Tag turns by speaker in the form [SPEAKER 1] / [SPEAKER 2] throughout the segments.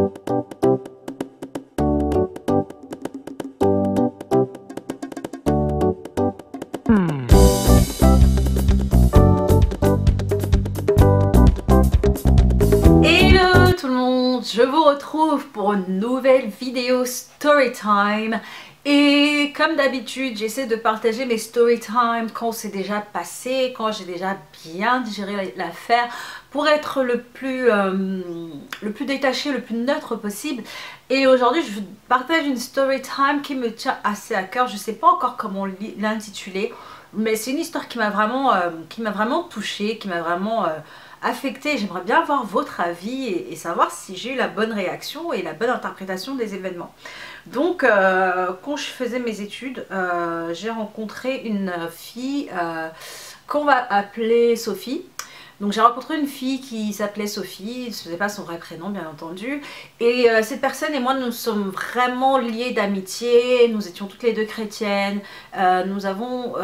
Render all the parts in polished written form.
[SPEAKER 1] Hello tout le monde, je vous retrouve pour une nouvelle vidéo Storytime. Et comme d'habitude, j'essaie de partager mes Storytime quand c'est déjà passé, quand j'ai déjà bien digéré l'affaire, pour être le plus détaché, le plus neutre possible. Et aujourd'hui, je vous partage une Storytime qui me tient assez à cœur. Je ne sais pas encore comment l'intituler, mais c'est une histoire qui m'a vraiment touchée, qui m'a vraiment affectée. J'aimerais bien avoir votre avis et savoir si j'ai eu la bonne réaction et la bonne interprétation des événements. Donc quand je faisais mes études, j'ai rencontré une fille qu'on va appeler Sophie. Donc j'ai rencontré une fille qui s'appelait Sophie, ce n'est pas son vrai prénom bien entendu. Et cette personne et moi nous sommes vraiment liés d'amitié, nous étions toutes les deux chrétiennes, nous avons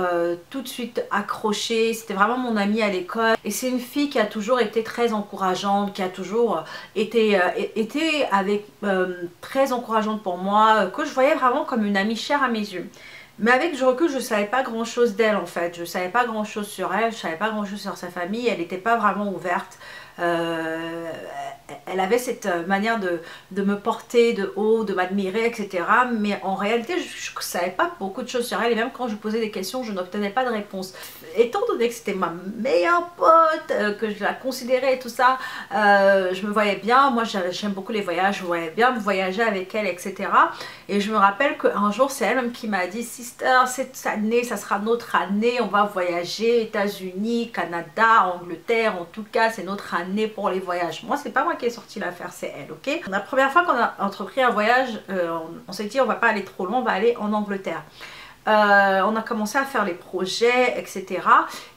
[SPEAKER 1] tout de suite accroché, c'était vraiment mon amie à l'école. Et c'est une fille qui a toujours été très encourageante, qui a toujours été très encourageante pour moi, que je voyais vraiment comme une amie chère à mes yeux. Mais avec du recul, je ne savais pas grand chose d'elle en fait. Je ne savais pas grand chose sur elle, je ne savais pas grand chose sur sa famille. Elle n'était pas vraiment ouverte. Elle avait cette manière de me porter de haut, de m'admirer, etc. Mais en réalité, je ne savais pas beaucoup de choses sur elle. Et même quand je posais des questions, je n'obtenais pas de réponse. Étant donné que c'était ma meilleure pote, que je la considérais et tout ça, je me voyais bien. Moi, j'aime beaucoup les voyages. Je voyais bien voyager avec elle, etc. Et je me rappelle qu'un jour, c'est elle-même qui m'a dit « Sister, cette année, ça sera notre année. On va voyager, États-Unis, Canada, Angleterre. En tout cas, c'est notre année pour les voyages. » Moi, c'est pas moi qui ai sorti l'affaire, c'est elle, ok? La première fois qu'on a entrepris un voyage, on s'est dit on va pas aller trop loin, on va aller en Angleterre. On a commencé à faire les projets, etc.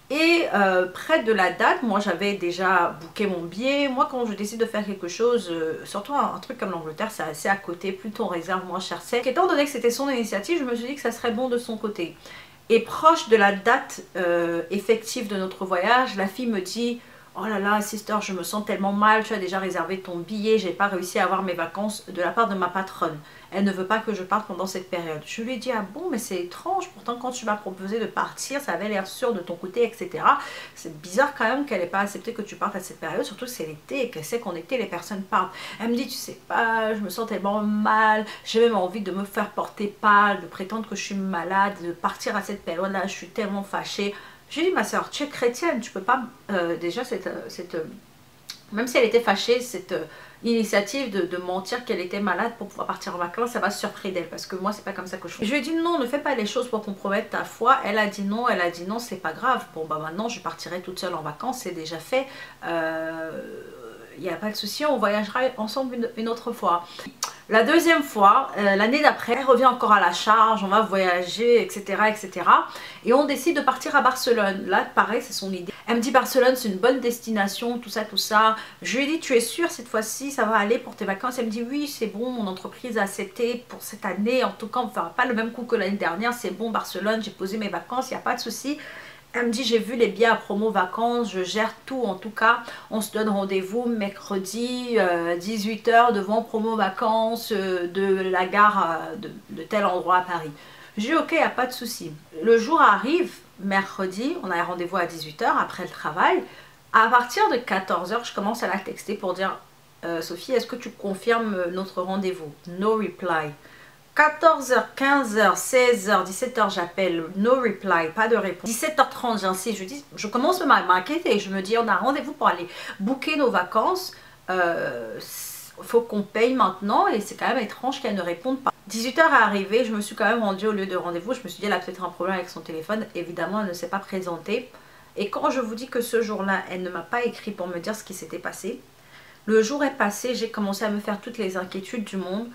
[SPEAKER 1] Et près de la date, moi j'avais déjà booké mon billet. Moi quand je décide de faire quelque chose, surtout un truc comme l'Angleterre, c'est assez à côté, plus on réserve, moins cher c'est. Étant donné que c'était son initiative, je me suis dit que ça serait bon de son côté. Et proche de la date effective de notre voyage, la fille me dit « Oh là là, sister, je me sens tellement mal, tu as déjà réservé ton billet, j'ai pas réussi à avoir mes vacances de la part de ma patronne. Elle ne veut pas que je parte pendant cette période. » Je lui ai dit « Ah bon, mais c'est étrange, pourtant quand tu m'as proposé de partir, ça avait l'air sûr de ton côté, etc. C'est bizarre quand même qu'elle n'ait pas accepté que tu partes à cette période, surtout que c'est l'été et qu'elle sait qu'en été, les personnes partent. » Elle me dit « Tu sais pas, je me sens tellement mal, j'ai même envie de me faire porter pâle, de prétendre que je suis malade, de partir à cette période-là, je suis tellement fâchée. » J'ai dit « Ma soeur, tu es chrétienne, tu peux pas déjà même si elle était fâchée, cette initiative de mentir qu'elle était malade pour pouvoir partir en vacances, ça va surpris d'elle parce que moi c'est pas comme ça que je fais. » Je lui ai dit non, ne fais pas les choses pour compromettre ta foi. Elle a dit non, c'est pas grave. Bon bah maintenant je partirai toute seule en vacances, c'est déjà fait. Il n'y a pas de souci, on voyagera ensemble une autre fois. La deuxième fois, l'année d'après, elle revient encore à la charge, on va voyager, etc., etc. Et on décide de partir à Barcelone. Là, pareil, c'est son idée. Elle me dit Barcelone, c'est une bonne destination, tout ça, tout ça. Je lui ai dit, tu es sûre cette fois-ci, ça va aller pour tes vacances? Elle me dit, oui, c'est bon, mon entreprise a accepté pour cette année. En tout cas, on ne fera pas le même coup que l'année dernière. C'est bon, Barcelone, j'ai posé mes vacances, il n'y a pas de souci. Elle me dit j'ai vu les billets à promo vacances, je gère tout en tout cas. On se donne rendez-vous mercredi 18 h devant promo vacances de la gare de tel endroit à Paris. Je dis ok, il n'y a pas de souci. Le jour arrive, mercredi, on a un rendez-vous à 18 h après le travail. À partir de 14 h, je commence à la texter pour dire Sophie, est-ce que tu confirmes notre rendez-vous? No reply. 14 h, 15 h, 16 h, 17 h, j'appelle, no reply, pas de réponse. 17 h 30, j'insiste, je commence à m'inquiéter, je me dis on a rendez-vous pour aller booker nos vacances, faut qu'on paye maintenant et c'est quand même étrange qu'elle ne réponde pas. 18 h est arrivé, je me suis quand même rendue au lieu de rendez-vous, je me suis dit elle a peut-être un problème avec son téléphone, évidemment elle ne s'est pas présentée. Et quand je vous dis que ce jour-là, elle ne m'a pas écrit pour me dire ce qui s'était passé, le jour est passé, j'ai commencé à me faire toutes les inquiétudes du monde.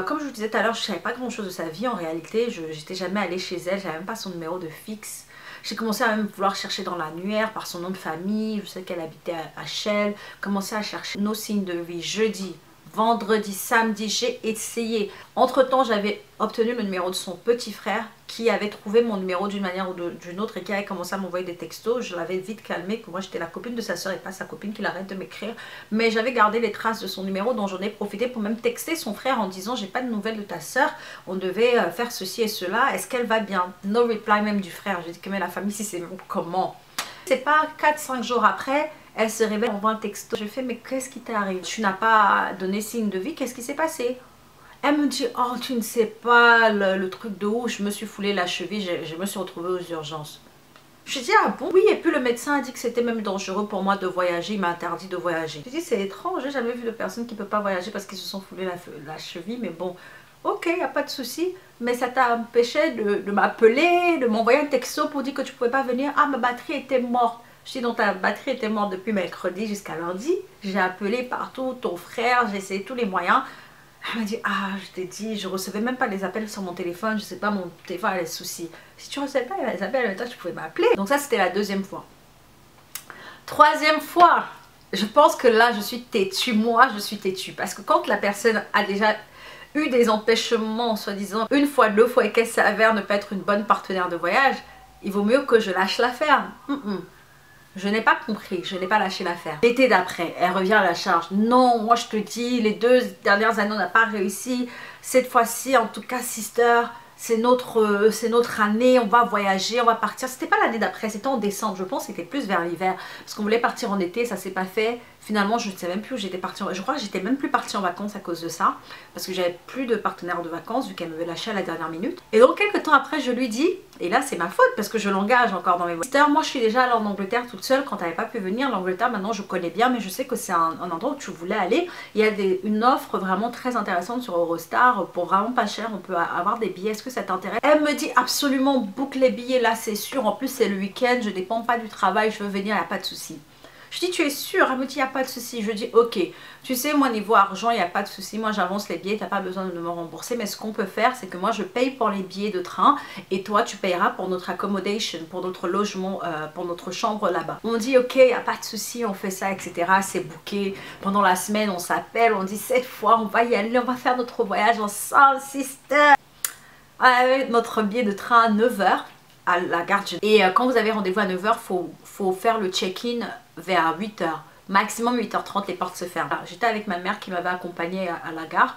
[SPEAKER 1] Comme je vous disais tout à l'heure, je ne savais pas grand chose de sa vie en réalité, je n'étais jamais allée chez elle, je n'avais même pas son numéro de fixe. J'ai commencé à même vouloir chercher dans l'annuaire par son nom de famille, je sais qu'elle habitait à Chelles, commencé à chercher nos signes de vie jeudi, vendredi, samedi, j'ai essayé. Entre temps, j'avais obtenu le numéro de son petit frère qui avait trouvé mon numéro d'une manière ou d'une autre et qui avait commencé à m'envoyer des textos. Je l'avais vite calmé, que moi j'étais la copine de sa soeur et pas sa copine, qu'il arrête de m'écrire. Mais j'avais gardé les traces de son numéro, dont j'en ai profité pour même texter son frère en disant j'ai pas de nouvelles de ta soeur, on devait faire ceci et cela, est-ce qu'elle va bien? No reply même du frère. J'ai dit que mais la famille si c'est bon, comment? C'est pas 4-5 jours après, elle se réveille, on voit un texto. Je fais mais qu'est-ce qui t'arrive? Tu n'as pas donné signe de vie, qu'est-ce qui s'est passé? Elle me dit oh tu ne sais pas le truc de où je me suis foulé la cheville, je me suis retrouvée aux urgences. Je dis ah bon? Oui, et puis le médecin a dit que c'était même dangereux pour moi de voyager, il m'a interdit de voyager. Je dis c'est étrange, j'ai jamais vu de personne qui ne peut pas voyager parce qu'ils se sont foulés la cheville, mais bon, ok, il n'y a pas de souci. Mais ça t'a empêché de m'appeler, de m'envoyer un texto pour dire que tu ne pouvais pas venir. Ah, ma batterie était morte. Je dis donc ta batterie était morte depuis mercredi jusqu'à lundi. J'ai appelé partout, ton frère, j'ai essayé tous les moyens. Elle m'a dit, ah, je t'ai dit, je recevais même pas les appels sur mon téléphone, je sais pas, mon téléphone a des soucis. Si tu recevais pas les appels, toi, tu pouvais m'appeler. Donc ça, c'était la deuxième fois. Troisième fois, je pense que là, je suis têtue. Moi, je suis têtue. Parce que quand la personne a déjà eu des empêchements, soi-disant, une fois, deux fois, et qu'elle s'avère ne pas être une bonne partenaire de voyage, il vaut mieux que je lâche l'affaire. Je n'ai pas compris, je n'ai pas lâché l'affaire. L'été d'après, elle revient à la charge. Non, moi je te dis, les 2 dernières années on n'a pas réussi. Cette fois-ci, en tout cas, sister, c'est notre année, on va voyager, on va partir. C'était pas l'année d'après, c'était en décembre, je pense que c'était plus vers l'hiver. Parce qu'on voulait partir en été, ça s'est pas fait. Finalement, je ne sais même plus où j'étais partie. Je crois que j'étais même plus partie en vacances à cause de ça. Parce que j'avais plus de partenaire de vacances vu qu'elle m'avait lâché à la dernière minute. Et donc, quelques temps après, je lui dis, et là c'est ma faute parce que je l'engage encore dans mes voyages. Sister, moi je suis déjà allée en Angleterre toute seule quand elle n'avait pas pu venir. L'Angleterre, maintenant je connais bien, mais je sais que c'est un endroit où tu voulais aller. Il y a une offre vraiment très intéressante sur Eurostar pour vraiment pas cher. On peut avoir des billets. Est-ce que ça t'intéresse? Elle me dit absolument, boucle les billets là, c'est sûr. En plus, c'est le week-end, je dépends pas du travail, je veux venir, il n'y a pas de souci. Je dis tu es sûre? Elle me dit il n'y a pas de souci. Je dis ok, tu sais moi niveau argent il n'y a pas de souci, moi j'avance les billets, tu n'as pas besoin de me rembourser, mais ce qu'on peut faire c'est que moi je paye pour les billets de train et toi tu payeras pour notre accommodation, pour notre logement, pour notre chambre là-bas. On dit ok, il n'y a pas de souci, on fait ça, etc. C'est booké, pendant la semaine on s'appelle, on dit cette fois on va y aller, on va faire notre voyage ensemble, sister. Avec notre billet de train à 9 h à la gare de... Et quand vous avez rendez-vous à 9 h, faut faire le check-in vers 8 h. Maximum 8h30, les portes se ferment. J'étais avec ma mère qui m'avait accompagnée à la gare.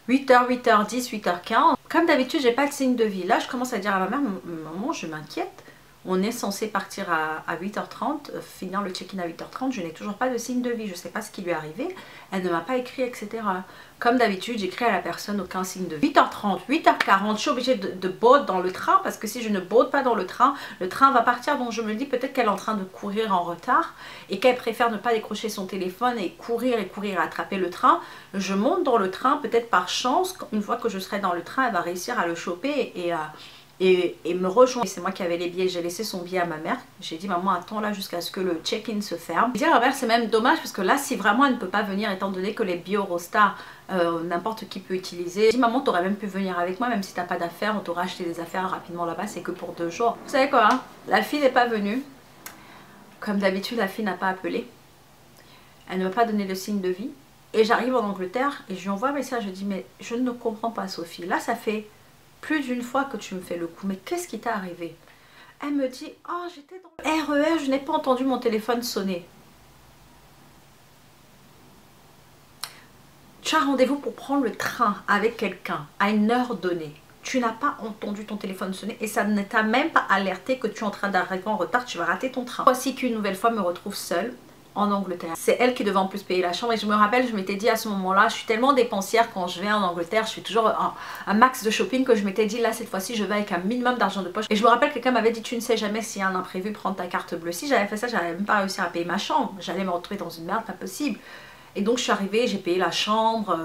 [SPEAKER 1] 8 h, 8h10, 8h15. Comme d'habitude, j'ai pas de signe de vie. Là, je commence à dire à ma mère, maman, je m'inquiète. On est censé partir à 8h30, finir le check-in à 8h30. Je n'ai toujours pas de signe de vie. Je ne sais pas ce qui lui est arrivé. Elle ne m'a pas écrit, etc. Comme d'habitude, j'écris à la personne aucun signe de vie. 8h30, 8h40, je suis obligée de board dans le train parce que si je ne board pas dans le train va partir. Donc je me dis peut-être qu'elle est en train de courir en retard et qu'elle préfère ne pas décrocher son téléphone et courir à attraper le train. Je monte dans le train, peut-être par chance, une fois que je serai dans le train, elle va réussir à le choper et me rejoindre. C'est moi qui avais les billets, j'ai laissé son billet à ma mère. J'ai dit maman attends là jusqu'à ce que le check-in se ferme. Je dis à ma mère c'est même dommage parce que là si vraiment elle ne peut pas venir étant donné que les billets Eurostar n'importe qui peut utiliser. Je dis maman t'aurais même pu venir avec moi même si t'as pas d'affaires, on t'aura acheté des affaires rapidement là-bas, c'est que pour 2 jours. Vous savez quoi hein, la fille n'est pas venue. Comme d'habitude la fille n'a pas appelé. Elle ne m'a pas donné le signe de vie. Et j'arrive en Angleterre et je lui envoie un message, je dis mais je ne comprends pas Sophie, là ça fait plus d'une fois que tu me fais le coup, mais qu'est-ce qui t'est arrivé? Elle me dit, oh j'étais dans le RER, je n'ai pas entendu mon téléphone sonner. Tu as rendez-vous pour prendre le train avec quelqu'un à une heure donnée. Tu n'as pas entendu ton téléphone sonner et ça ne t'a même pas alerté que tu es en train d'arriver en retard, tu vas rater ton train. Voici qu'une nouvelle fois me retrouve seule en Angleterre. C'est elle qui devait en plus payer la chambre et je me rappelle, je m'étais dit à ce moment-là, je suis tellement dépensière quand je vais en Angleterre, je suis toujours un max de shopping que je m'étais dit là cette fois-ci je vais avec un minimum d'argent de poche. Et je me rappelle que quelqu'un m'avait dit tu ne sais jamais s'il y a un imprévu, prends ta carte bleue. Si j'avais fait ça, j'allais même pas réussir à payer ma chambre, j'allais me retrouver dans une merde pas possible. Et donc je suis arrivée, j'ai payé la chambre.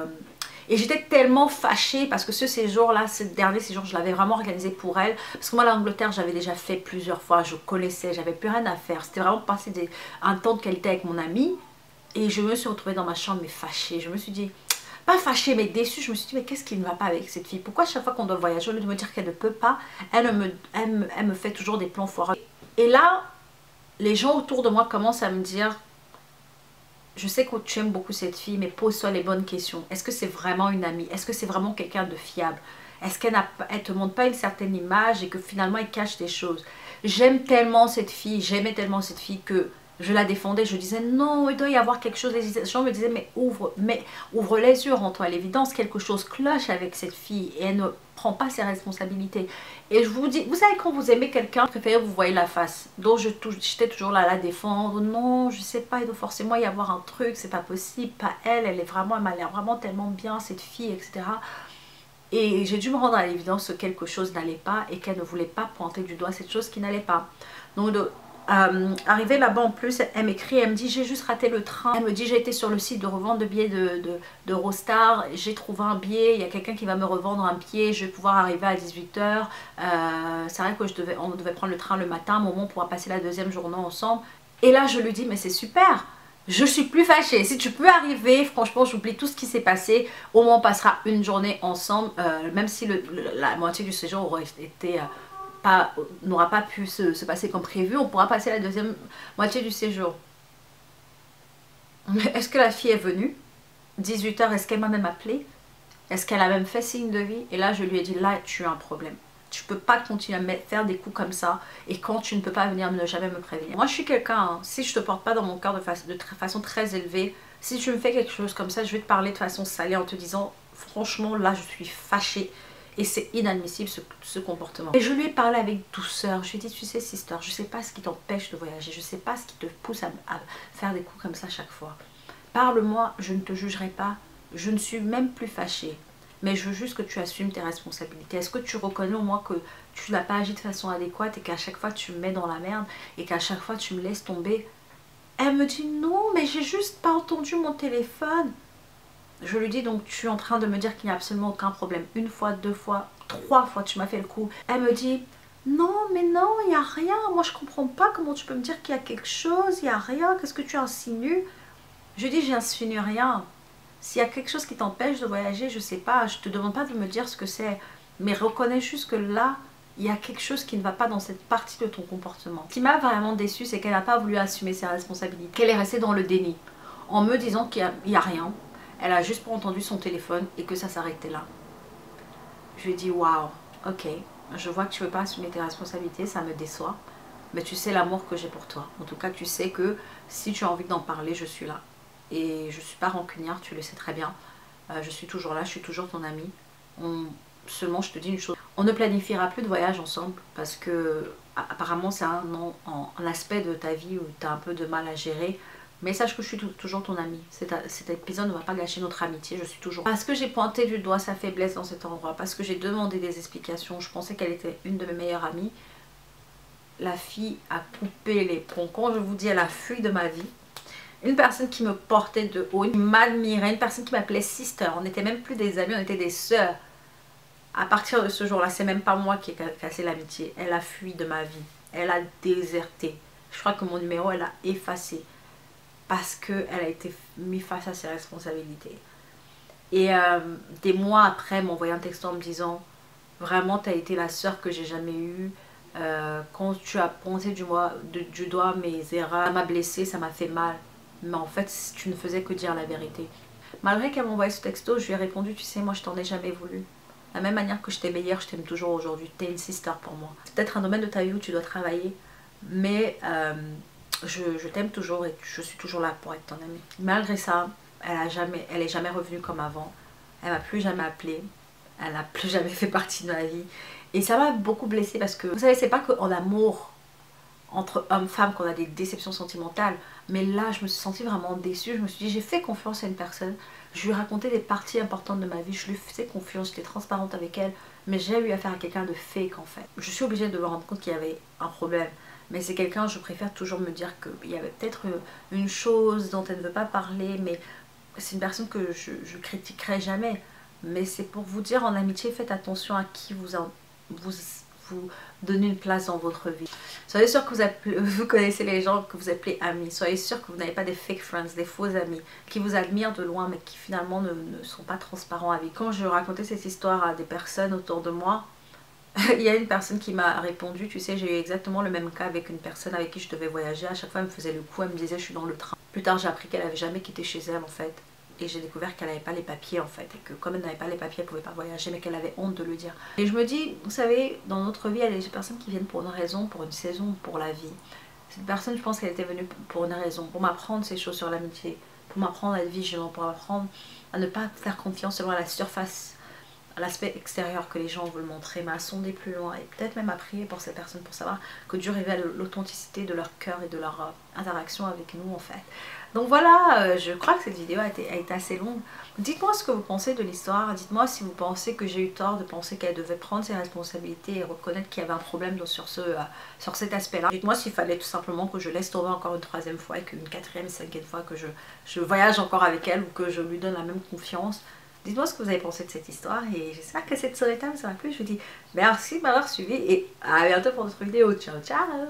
[SPEAKER 1] Et j'étais tellement fâchée parce que ce séjour-là, ce dernier séjour, je l'avais vraiment organisé pour elle. Parce que moi, l'Angleterre, j'avais déjà fait plusieurs fois, je connaissais, j'avais plus rien à faire. C'était vraiment passer un temps de qualité avec mon amie. Et je me suis retrouvée dans ma chambre, mais fâchée. Je me suis dit, pas fâchée, mais déçue. Je me suis dit, mais qu'est-ce qui ne va pas avec cette fille? Pourquoi chaque fois qu'on doit voyager, au lieu de me dire qu'elle ne peut pas, elle me fait toujours des plans foireux. Et là, les gens autour de moi commencent à me dire, je sais que tu aimes beaucoup cette fille, mais pose-toi les bonnes questions. Est-ce que c'est vraiment une amie? Est-ce que c'est vraiment quelqu'un de fiable? Est-ce qu'elle ne te montre pas une certaine image et que finalement elle cache des choses? J'aime tellement cette fille, j'aimais tellement cette fille que je la défendais. Je disais non, il doit y avoir quelque chose. Les gens me disaient mais ouvre les yeux, rends-toi à l'évidence, quelque chose cloche avec cette fille et elle ne prend pas ses responsabilités. Et je vous dis, vous savez quand vous aimez quelqu'un, vous préférez vous voyez la face. Donc j'étais toujours là à la défendre. Non, je sais pas, il doit forcément y avoir un truc, c'est pas possible, pas elle, elle m'a l'air vraiment tellement bien cette fille, etc. Et j'ai dû me rendre à l'évidence que quelque chose n'allait pas et qu'elle ne voulait pas pointer du doigt cette chose qui n'allait pas. Donc arrivée là-bas en plus, elle m'écrit, elle me dit j'ai juste raté le train. Elle me dit j'ai été sur le site de revente de billets d'Eurostar, j'ai trouvé un billet, il y a quelqu'un qui va me revendre un billet, je vais pouvoir arriver à 18h. C'est vrai que on devait prendre le train le matin, au moment où on pourra passer la deuxième journée ensemble. Et là je lui dis mais c'est super, je suis plus fâchée. Si tu peux arriver, franchement, j'oublie tout ce qui s'est passé. Au moins, on passera une journée ensemble. Même si la moitié du séjour aurait été n'aura pas pu se passer comme prévu, on pourra passer la deuxième moitié du séjour. Mais est-ce que la fille est venue? 18h, est-ce qu'elle m'a même appelé? Est-ce qu'elle a même fait signe de vie? Et là, je lui ai dit, là, tu as un problème. Tu peux pas continuer à faire des coups comme ça et quand tu ne peux pas venir ne jamais me prévenir. Moi je suis quelqu'un, hein, si je te porte pas dans mon cœur de façon très élevée, si tu me fais quelque chose comme ça, je vais te parler de façon salée en te disant franchement là je suis fâchée et c'est inadmissible ce comportement. Et je lui ai parlé avec douceur, je lui ai dit tu sais sister, je sais pas ce qui t'empêche de voyager, je sais pas ce qui te pousse à faire des coups comme ça chaque fois. Parle-moi, je ne te jugerai pas, je ne suis même plus fâchée. Mais je veux juste que tu assumes tes responsabilités. Est-ce que tu reconnais au moins que tu n'as pas agi de façon adéquate et qu'à chaque fois tu me mets dans la merde et qu'à chaque fois tu me laisses tomber? Elle me dit non, mais j'ai juste pas entendu mon téléphone. Je lui dis donc tu es en train de me dire qu'il n'y a absolument aucun problème. Une fois, deux fois, trois fois tu m'as fait le coup. Elle me dit non, mais non, il n'y a rien. Moi je comprends pas comment tu peux me dire qu'il y a quelque chose. Il n'y a rien. Qu'est-ce que tu insinues? Je lui dis j'insinue rien. S'il y a quelque chose qui t'empêche de voyager, je sais pas, je te demande pas de me dire ce que c'est, mais reconnais juste que là, il y a quelque chose qui ne va pas dans cette partie de ton comportement. Ce qui m'a vraiment déçue, c'est qu'elle n'a pas voulu assumer ses responsabilités, qu'elle est restée dans le déni, en me disant qu'il n'y a rien. Elle a juste pas entendu son téléphone et que ça s'arrêtait là. Je lui ai dit, waouh, ok, je vois que tu veux pas assumer tes responsabilités, ça me déçoit, mais tu sais l'amour que j'ai pour toi. En tout cas, tu sais que si tu as envie d'en parler, je suis là. Et je ne suis pas rancunière, tu le sais très bien. Je suis toujours là, je suis toujours ton amie. Seulement, je te dis une chose. On ne planifiera plus de voyage ensemble parce que apparemment c'est un aspect de ta vie où tu as un peu de mal à gérer. Mais sache que je suis toujours ton amie. Cet épisode ne va pas gâcher notre amitié, je suis toujours... Parce que j'ai pointé du doigt sa faiblesse dans cet endroit, parce que j'ai demandé des explications, je pensais qu'elle était une de mes meilleures amies. La fille a coupé les ponts. Quand je vous dis elle a fui de ma vie, une personne qui me portait de haut, qui m'admirait, une personne qui m'appelait sister. On n'était même plus des amis, on était des sœurs. À partir de ce jour-là, c'est même pas moi qui ai cassé l'amitié. Elle a fui de ma vie. Elle a déserté. Je crois que mon numéro, elle a effacé. Parce qu'elle a été mise face à ses responsabilités. Et des mois après, elle m'a envoyé un texto en me disant vraiment, tu as été la sœur que j'ai jamais eue. Quand tu as pointé du doigt mes erreurs, ça m'a blessée, ça m'a fait mal. Mais en fait, tu ne faisais que dire la vérité. Malgré qu'elle m'a envoyé ce texto, je lui ai répondu, tu sais, moi je t'en ai jamais voulu. De la même manière que je t'aimais hier, je t'aime toujours aujourd'hui. T'es une sister pour moi. C'est peut-être un domaine de ta vie où tu dois travailler, mais je t'aime toujours et je suis toujours là pour être ton amie. Malgré ça, elle est jamais revenue comme avant. Elle m'a plus jamais appelée. Elle n'a plus jamais fait partie de ma vie. Et ça m'a beaucoup blessée parce que, vous savez, c'est pas qu'en amour, entre hommes-femmes qu'on a des déceptions sentimentales, mais là je me suis sentie vraiment déçue. Je me suis dit j'ai fait confiance à une personne, je lui ai raconté des parties importantes de ma vie, je lui faisais confiance, j'étais transparente avec elle, mais j'ai eu affaire à quelqu'un de fake en fait. Je suis obligée de me rendre compte qu'il y avait un problème, mais c'est quelqu'un, je préfère toujours me dire qu'il y avait peut-être une chose dont elle ne veut pas parler, mais c'est une personne que je critiquerai jamais. Mais c'est pour vous dire en amitié, faites attention à qui vous donnez une place dans votre vie. Soyez sûr que vous connaissez les gens que vous appelez amis. Soyez sûr que vous n'avez pas des fake friends, des faux amis qui vous admirent de loin mais qui finalement ne sont pas transparents avec. Quand je racontais cette histoire à des personnes autour de moi, il y a une personne qui m'a répondu, tu sais, j'ai eu exactement le même cas avec une personne avec qui je devais voyager. À chaque fois elle me faisait le coup, elle me disait je suis dans le train. Plus tard j'ai appris qu'elle n'avait jamais quitté chez elle en fait. Et j'ai découvert qu'elle n'avait pas les papiers en fait. Et que comme elle n'avait pas les papiers, elle ne pouvait pas voyager, mais qu'elle avait honte de le dire. Et je me dis, vous savez, dans notre vie, il y a des personnes qui viennent pour une raison, pour une saison, pour la vie. Cette personne, je pense qu'elle était venue pour une raison, pour m'apprendre ces choses sur l'amitié, pour m'apprendre à être vigilant, pour m'apprendre à ne pas faire confiance seulement à la surface, à l'aspect extérieur que les gens veulent montrer, mais à sonder plus loin et peut-être même à prier pour ces personnes pour savoir que Dieu révèle l'authenticité de leur cœur et de leur interaction avec nous en fait. Donc voilà, je crois que cette vidéo a été assez longue. Dites-moi ce que vous pensez de l'histoire, dites-moi si vous pensez que j'ai eu tort de penser qu'elle devait prendre ses responsabilités et reconnaître qu'il y avait un problème sur cet aspect-là. Dites-moi s'il fallait tout simplement que je laisse tomber encore une troisième fois et qu'une quatrième et cinquième fois que je voyage encore avec elle ou que je lui donne la même confiance. Dites-moi ce que vous avez pensé de cette histoire et j'espère que cette story time ça m'a plu. Je vous dis merci de m'avoir suivi et à bientôt pour d'autres vidéos. Ciao ciao.